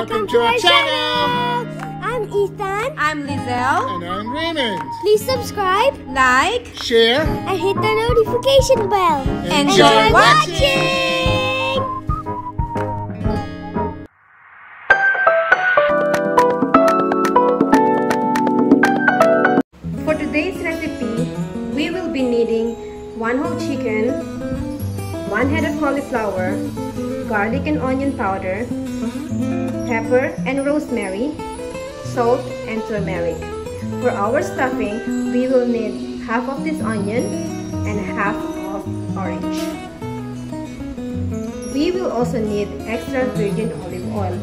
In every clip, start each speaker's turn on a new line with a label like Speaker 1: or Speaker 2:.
Speaker 1: welcome to our channel!
Speaker 2: I'm Ethan.
Speaker 3: I'm Lizelle.
Speaker 1: And I'm Raymond.
Speaker 2: Please subscribe,
Speaker 3: Like,
Speaker 1: share,
Speaker 2: and hit the notification bell.
Speaker 3: Enjoy
Speaker 2: watching!
Speaker 3: For today's recipe, we will be needing 1 whole chicken, 1 head of cauliflower, garlic and onion powder, pepper and rosemary, salt and turmeric. For our stuffing, we will need half of this onion and half of orange. We will also need extra virgin olive oil.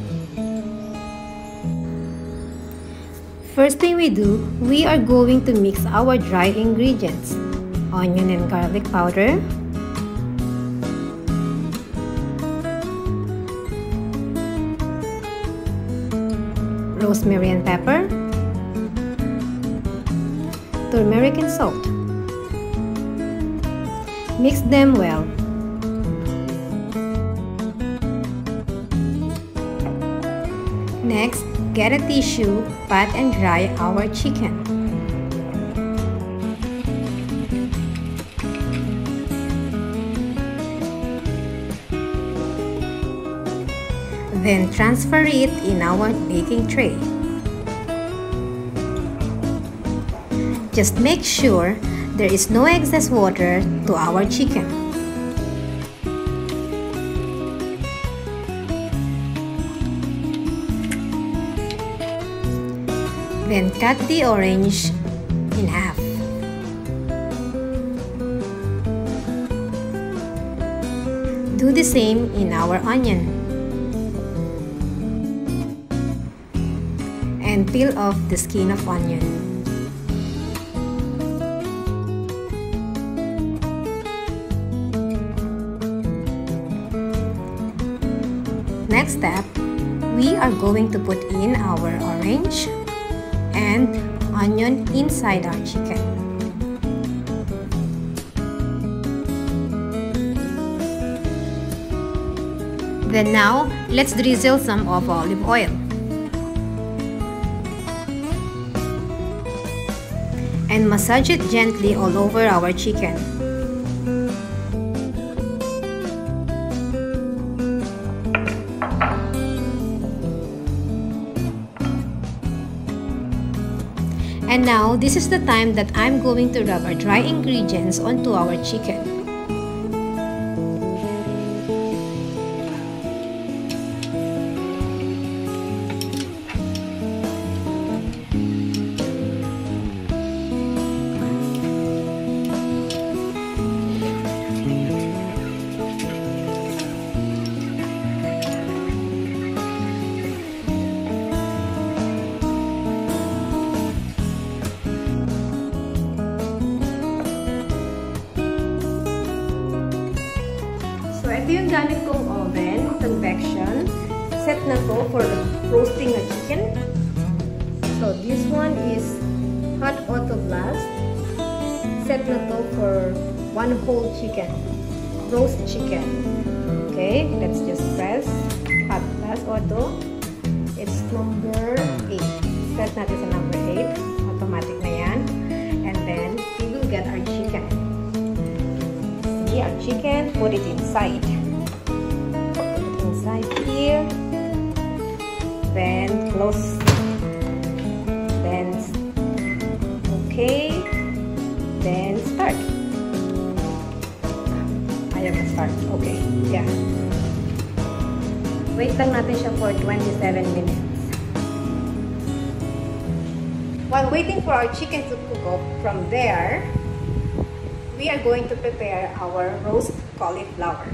Speaker 3: First thing we do, we are going to mix our dry ingredients. Onion and garlic powder, rosemary and pepper, turmeric and salt. Mix them well. Next, get a tissue, pat and dry our chicken. Then transfer it in our baking tray. Just make sure there is no excess water to our chicken. Then cut the orange in half. Do the same in our onion. And peel off the skin of onion. Next step, we are going to put in our orange and onion inside our chicken. Then now, let's drizzle some of olive oil. And massage it gently all over our chicken. And now, this is the time that I'm going to rub our dry ingredients onto our chicken. So, ito yung gamit kong oven, convection. Set na to for roasting a chicken. So, this one is hot auto blast. Set na to for 1 whole chicken, roast chicken. Okay, let's just press hot blast auto. It's number 8. Set natin sa number 8. Automatic na yan. And then, we will get our chicken. Our chicken, put it inside. Put it inside here. Then close. Then okay. Then start. Ayaw na start. Okay. Yeah. Wait lang natin siya for 27 minutes. While waiting for our chicken to cook up, from there, we are going to prepare our roast cauliflower.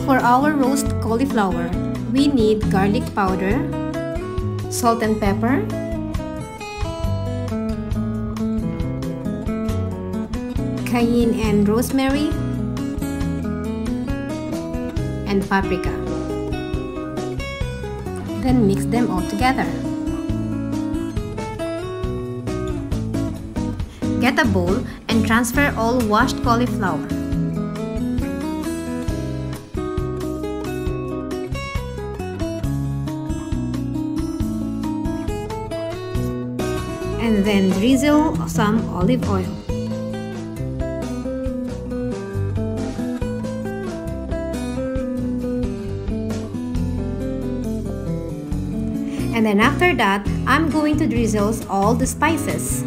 Speaker 3: For our roast cauliflower, we need garlic powder, salt and pepper, cayenne and rosemary, and paprika. Then mix them all together. Get a bowl and transfer all washed cauliflower. And then drizzle some olive oil. And then after that, I'm going to drizzle all the spices.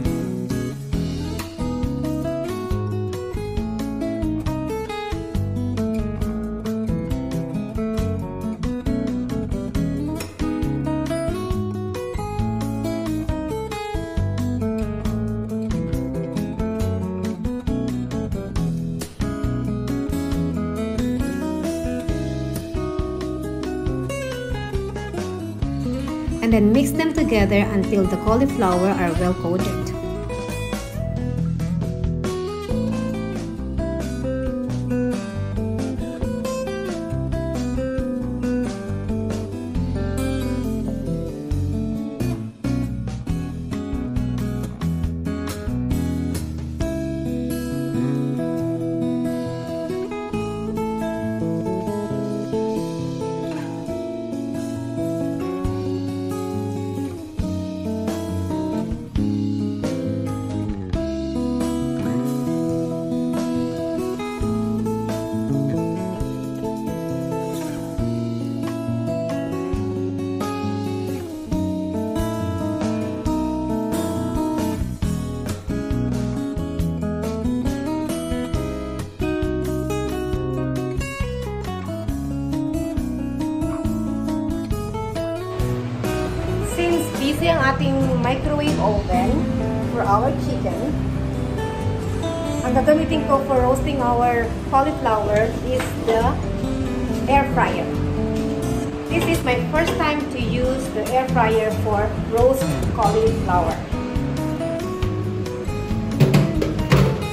Speaker 3: And then mix them together until the cauliflower are well coated. Since busy ang ating microwave oven for our chicken, ang gagamitin ko for roasting our cauliflower is the air fryer. This is my first time to use the air fryer for roast cauliflower.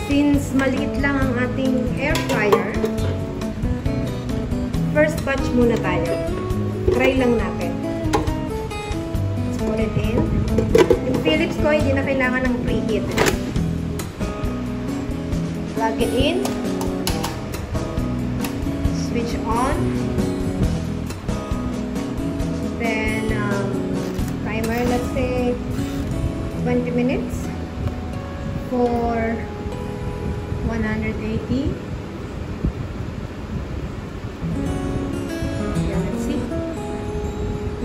Speaker 3: Since maliit lang ang ating air fryer, first batch muna tayo. Try lang natin. Put it in. Yung Philips ko, hindi na kailangan ng preheat. Plug it in. Switch on. Then, timer, let's say 20 minutes for 180.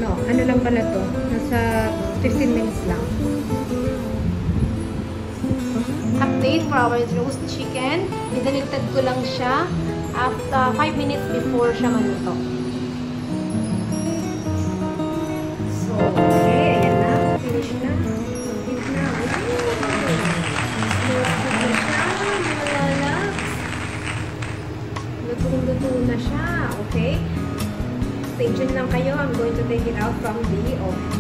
Speaker 3: No, ano lang pala to? Nasa 15 minutes lang. Update for our roast chicken. Idinigtad ko lang siya after 5 minutes before siya maluto. So, okay, ayan na. Finish na. Finish na. Luto na siya. Malalaks. Lutong-luto na siya. Okay. Stay tuned lang kayo. I'm going to take it out from the oven.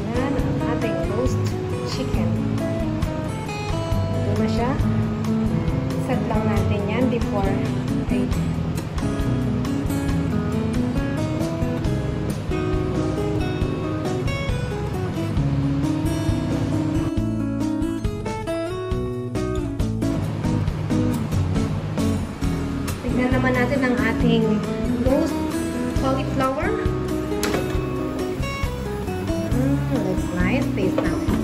Speaker 3: Yan ang ating roast chicken. Ito na siya. Set lang natin yan before I tignan naman natin ang ating roast cauliflower. Looks nice. Taste natin.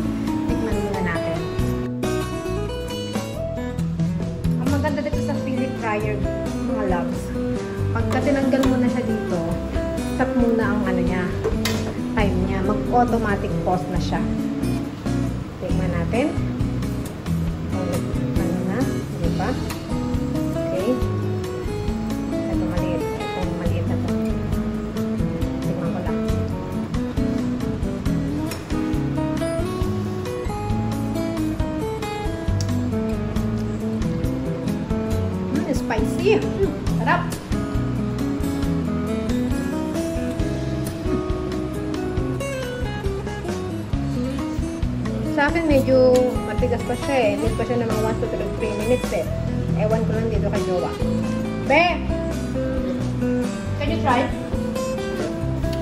Speaker 3: Tignan muna natin. Ang maganda dito sa Philip fryer, mga loves, pagka tinanggal mo na siya dito, stop muna ang ano niya, time niya. Mag-automatic pause na siya. Tignan natin. Ano na? Diba? spicy. Sarap. Sa akin medyo matigas pa siya eh. Hindi pa siya ng mga 1 to 3 minutes eh. Ewan ko lang dito kay Jowa. Be! Can you try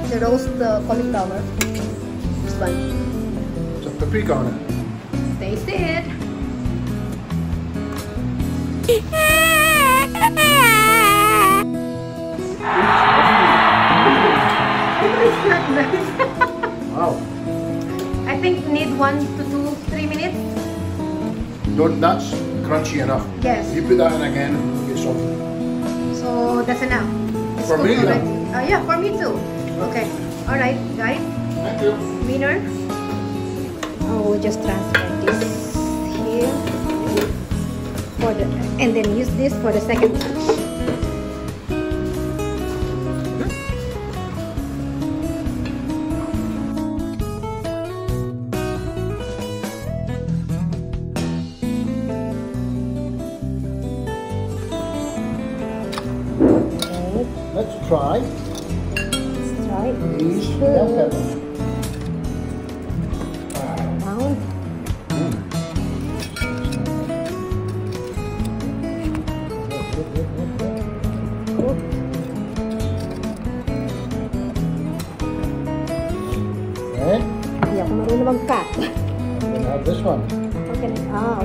Speaker 3: the roast cauliflower? This one.
Speaker 1: Some paprika on it.
Speaker 3: Taste it. It's not nice.
Speaker 1: Wow.
Speaker 3: I think need 1 to 2, 3 minutes.
Speaker 1: That's crunchy enough.
Speaker 3: Yes.
Speaker 1: You put that in again, get some.
Speaker 3: So that's enough. It's
Speaker 1: For me,
Speaker 3: cooked
Speaker 1: yeah.
Speaker 3: already. Yeah, for me too. Okay. All right, guys.
Speaker 1: Thank you.
Speaker 3: Winner. Oh, we'll just transfer this here for the, and then use this for the second batch.
Speaker 1: Let's try
Speaker 3: Let's try
Speaker 1: these bell peppers.
Speaker 3: round. Cook.
Speaker 1: Okay,
Speaker 3: Hindi ako marunong mag-cut.
Speaker 1: we have this one.
Speaker 3: Okay. Ah.